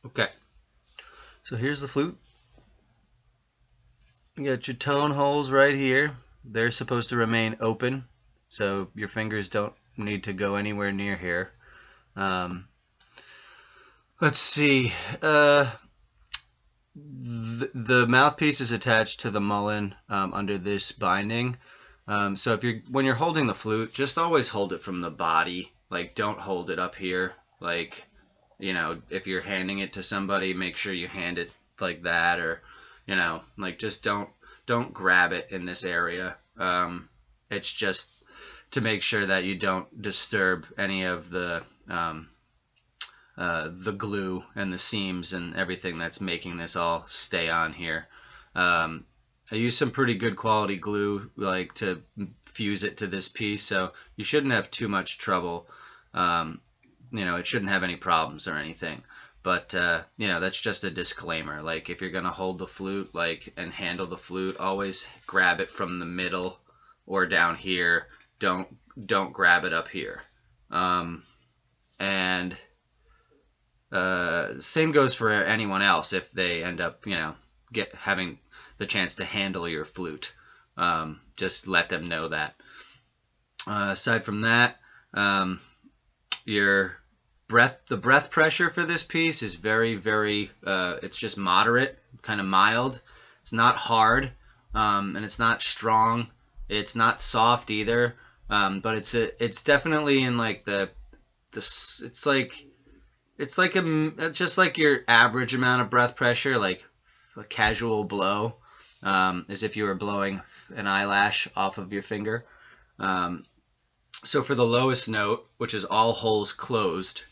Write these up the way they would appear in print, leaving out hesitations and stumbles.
Okay, so here's the flute. You got your tone holes right here. They're supposed to remain open, so your fingers don't need to go anywhere near here. Um, let's see. The mouthpiece is attached to the mullein under this binding. So if when you're holding the flute, just always hold it from the body. Like, don't hold it up here. Like, if you're handing it to somebody, make sure you hand it like that, or like, just don't grab it in this area. It's just to make sure that you don't disturb any of the glue and the seams and everything that's making this all stay on here. I use some pretty good quality glue, like, to fuse it to this piece, so you shouldn't have too much trouble. It shouldn't have any problems or anything. But that's just a disclaimer. Like, if you're gonna hold the flute, like, and handle the flute, always grab it from the middle or down here. Don't grab it up here. And same goes for anyone else if they end up, having the chance to handle your flute. Just let them know that. Aside from that, the breath pressure for this piece is very, very, it's just moderate, kind of mild. It's not hard, and it's not strong. It's not soft either, but it's definitely in, like, it's like just like your average amount of breath pressure, like a casual blow, as if you were blowing an eyelash off of your finger. So for the lowest note, which is all holes closed,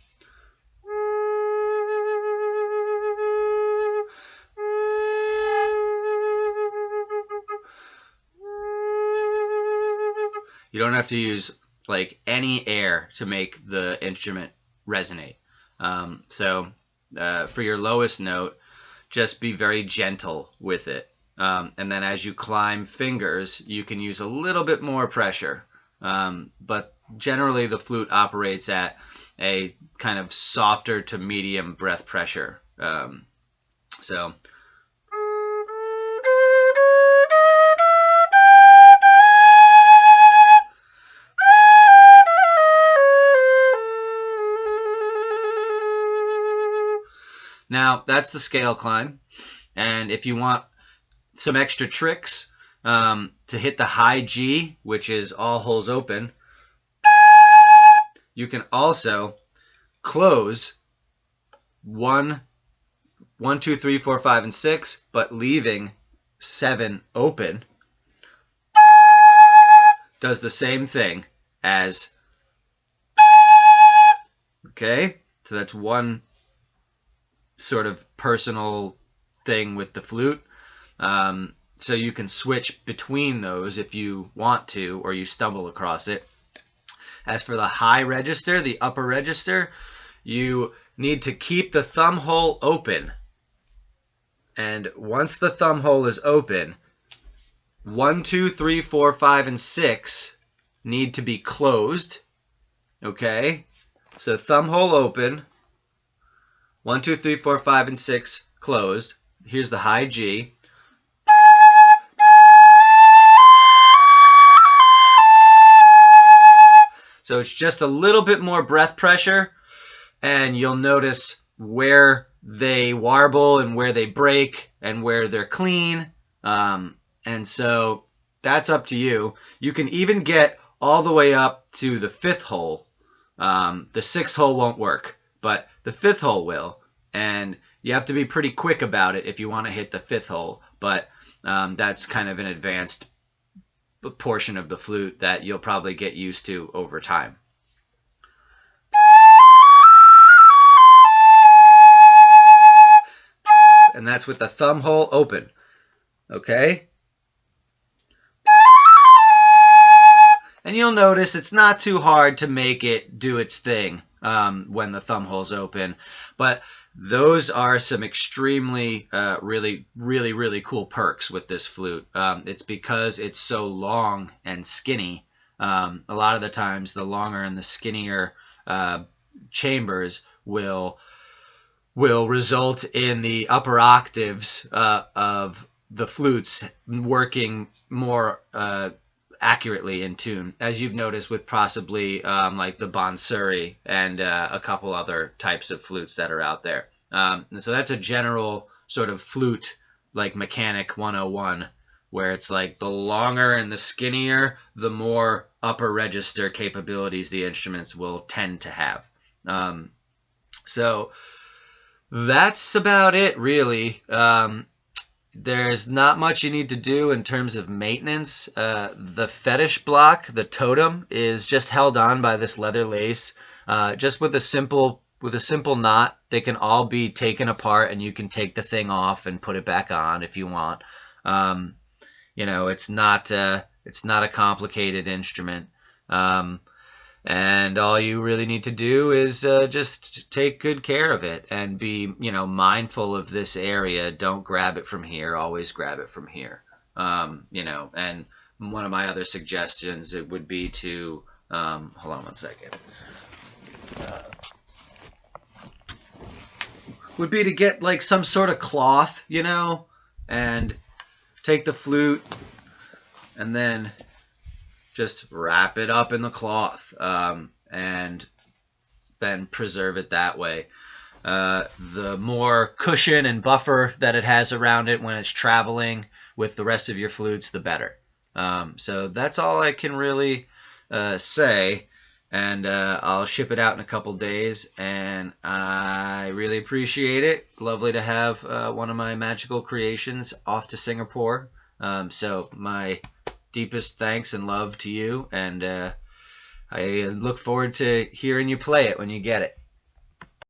you don't have to use, like, any air to make the instrument resonate. For your lowest note, just be very gentle with it. And then as you climb fingers, you can use a little bit more pressure. But generally the flute operates at a kind of softer to medium breath pressure. So now that's the scale climb. And if you want some extra tricks, to hit the high G, which is all holes open, you can also close 1, 2, 3, 4, 5, and 6, but leaving 7 open. Does the same thing as, okay? So that's one sort of personal thing with the flute. So you can switch between those if you want to, or you stumble across it. As for the high register, the upper register, you need to keep the thumb hole open. And once the thumb hole is open, 1, 2, 3, 4, 5, and 6 need to be closed. Okay? So thumb hole open, 1, 2, 3, 4, 5, and 6 closed. Here's the high G. So it's just a little bit more breath pressure, and you'll notice where they warble and where they break and where they're clean. And so that's up to you. You can even get all the way up to the 5th hole. The 6th hole won't work, but the 5th hole will. And you have to be pretty quick about it if you want to hit the 5th hole. But that's kind of an advanced portion of the flute that you'll probably get used to over time. And that's with the thumb hole open. Okay? And you'll notice it's not too hard to make it do its thing when the thumb hole's open. But those are some extremely, really, really, really cool perks with this flute. It's because it's so long and skinny. A lot of the times, the longer and the skinnier chambers will will result in the upper octaves of the flutes working more accurately in tune, as you've noticed with possibly like the Bansuri and a couple other types of flutes that are out there. And so that's a general sort of flute, like mechanic 101, where it's like the longer and the skinnier, the more upper register capabilities the instruments will tend to have. So that's about it, really. There's not much you need to do in terms of maintenance. The fetish block, the totem, is just held on by this leather lace. Just with a simple knot, they can all be taken apart, and you can take the thing off and put it back on if you want. It's not a complicated instrument. And all you really need to do is just take good care of it and be, mindful of this area. Don't grab it from here. Always grab it from here. And one of my other suggestions, it would be to, hold on one second. Would be to get like some sort of cloth, and take the flute and then just wrap it up in the cloth, and then preserve it that way. The more cushion and buffer that it has around it when it's traveling with the rest of your flutes, the better. So that's all I can really say, and I'll ship it out in a couple days, and I really appreciate it. Lovely to have one of my magical creations off to Singapore. So my deepest thanks and love to you, and I look forward to hearing you play it when you get it.